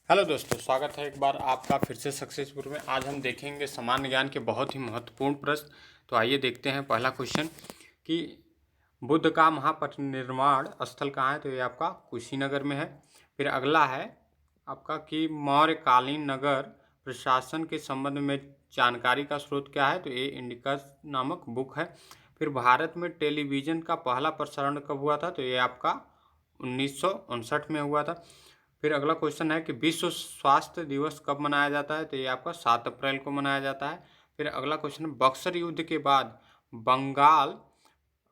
Hello दोस्तों, स्वागत है एक बार आपका फिर से सक्सेसफुल में। आज हम देखेंगे सामान्य ज्ञान के बहुत ही महत्वपूर्ण प्रश्न। तो आइए देखते हैं पहला क्वेश्चन कि बुद्ध का महापरिनिर्वाण स्थल कहाँ है। तो ये आपका कुशीनगर में है। फिर अगला है आपका कि मौर्यकालीन नगर प्रशासन के संबंध में जानकारी का स्रोत क्या है। तो ये इंडिकस नामक बुक है। फिर भारत में टेलीविज़न का पहला प्रसारण कब हुआ था। तो ये आपका 1959 में हुआ था। फिर अगला क्वेश्चन है कि विश्व स्वास्थ्य दिवस कब मनाया जाता है। तो ये आपका 7 अप्रैल को मनाया जाता है। फिर अगला क्वेश्चन है बक्सर युद्ध के बाद बंगाल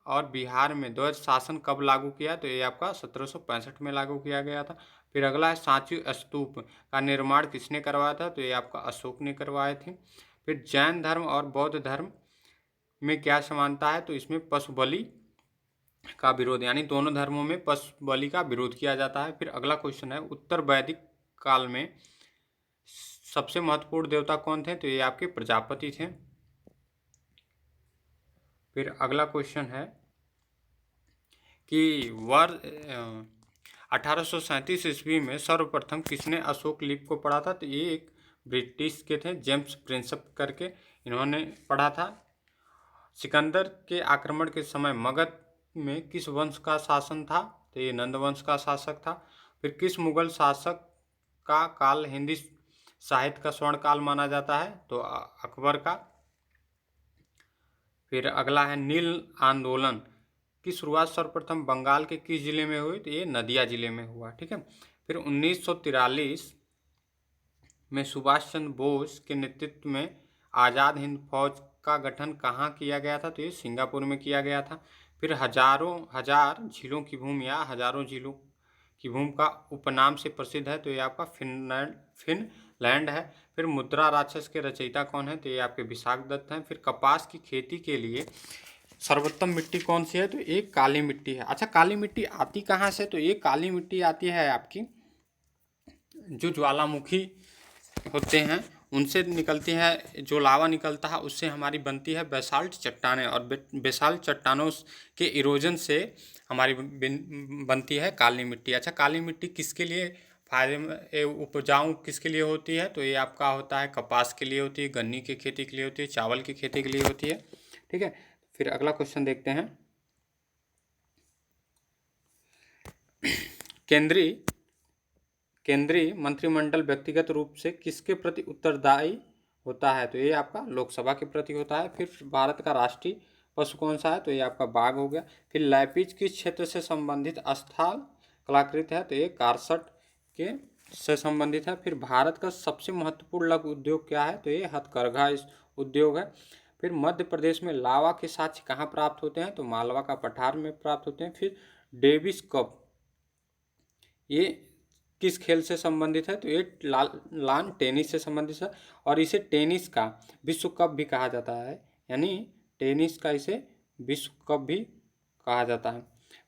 और बिहार में द्वैत शासन कब लागू किया। तो ये आपका 1765 में लागू किया गया था। फिर अगला है सांची स्तूप का निर्माण किसने करवाया था। तो ये आपका अशोक ने करवाए थे। फिर जैन धर्म और बौद्ध धर्म में क्या समानता है। तो इसमें पशु बलि का विरोध, यानी दोनों धर्मों में पशु बलि का विरोध किया जाता है। फिर अगला क्वेश्चन है उत्तर वैदिक काल में सबसे महत्वपूर्ण देवता कौन थे। तो ये आपके प्रजापति थे। फिर अगला क्वेश्चन है कि वर्ष 1837 ईस्वी में सर्वप्रथम किसने अशोक लिपि को पढ़ा था। तो ये एक ब्रिटिश के थे, जेम्स प्रिंसप करके, इन्होंने पढ़ा था। सिकंदर के आक्रमण के समय मगध में किस वंश का शासन था। तो ये नंद वंश का शासक था। फिर किस मुगल शासक का काल हिंदी साहित्य का स्वर्ण काल माना जाता है। तो अकबर का। फिर अगला है नील आंदोलन की शुरुआत सर्वप्रथम बंगाल के किस जिले में हुई। तो ये नदिया जिले में हुआ। ठीक है। फिर 1943 में सुभाष चंद्र बोस के नेतृत्व में आज़ाद हिंद फौज का गठन कहाँ किया गया था। तो ये सिंगापुर में किया गया था। फिर हजार झीलों की भूमि या हजारों झीलों की भूमि का उपनाम से प्रसिद्ध है। तो ये आपका फिनलैंड है। फिर मुद्रा राक्षस के रचयिता कौन है। तो ये आपके विशाखदत्त हैं। फिर कपास की खेती के लिए सर्वोत्तम मिट्टी कौन सी है। तो एक काली मिट्टी है। अच्छा, काली मिट्टी आती कहाँ से। तो ये काली मिट्टी आती है आपकी जो ज्वालामुखी होते हैं उनसे निकलती है, जो लावा निकलता है उससे हमारी बनती है बेसाल्ट चट्टानें, और बेसाल्ट चट्टानों के इरोजन से हमारी बनती है काली मिट्टी। अच्छा, काली मिट्टी किसके लिए फायदे में उपजाऊ किसके लिए होती है। तो ये आपका होता है कपास के लिए होती है, गन्नी की खेती के लिए होती है, चावल की खेती के लिए होती है। ठीक है। फिर अगला क्वेश्चन देखते हैं। केंद्रीय मंत्रिमंडल व्यक्तिगत रूप से किसके प्रति उत्तरदायी होता है। तो ये आपका लोकसभा के प्रति होता है। फिर भारत का राष्ट्रीय पशु कौन सा है। तो ये आपका बाघ हो गया। फिर लैपिज किस क्षेत्र से संबंधित स्थल कलाकृत है। तो ये कारसट के से संबंधित है। फिर भारत का सबसे महत्वपूर्ण लघु उद्योग क्या है। तो ये हथकरघा उद्योग है। फिर मध्य प्रदेश में लावा के साक्ष्य कहाँ प्राप्त होते हैं। तो मालवा का पठार में प्राप्त होते हैं। फिर डेविस कप ये किस खेल से संबंधित है। तो ये लान टेनिस से संबंधित है, और इसे टेनिस का विश्व कप भी कहा जाता है, यानी टेनिस का इसे विश्व कप भी कहा जाता है।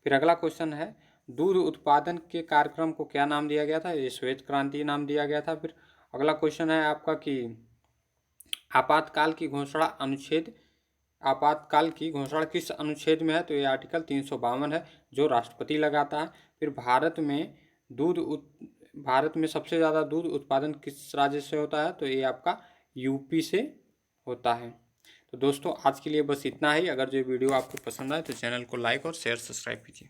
फिर अगला क्वेश्चन है दूध उत्पादन के कार्यक्रम को क्या नाम दिया गया था। ये श्वेत क्रांति नाम दिया गया था। फिर अगला क्वेश्चन है आपका कि आपातकाल की घोषणा किस अनुच्छेद में है। तो ये आर्टिकल 352 है, जो राष्ट्रपति लगाता है। फिर भारत में सबसे ज़्यादा दूध उत्पादन किस राज्य से होता है। तो ये आपका यूपी से होता है। तो दोस्तों, आज के लिए बस इतना ही। अगर जो वीडियो आपको पसंद आए तो चैनल को लाइक और शेयर सब्सक्राइब कीजिए।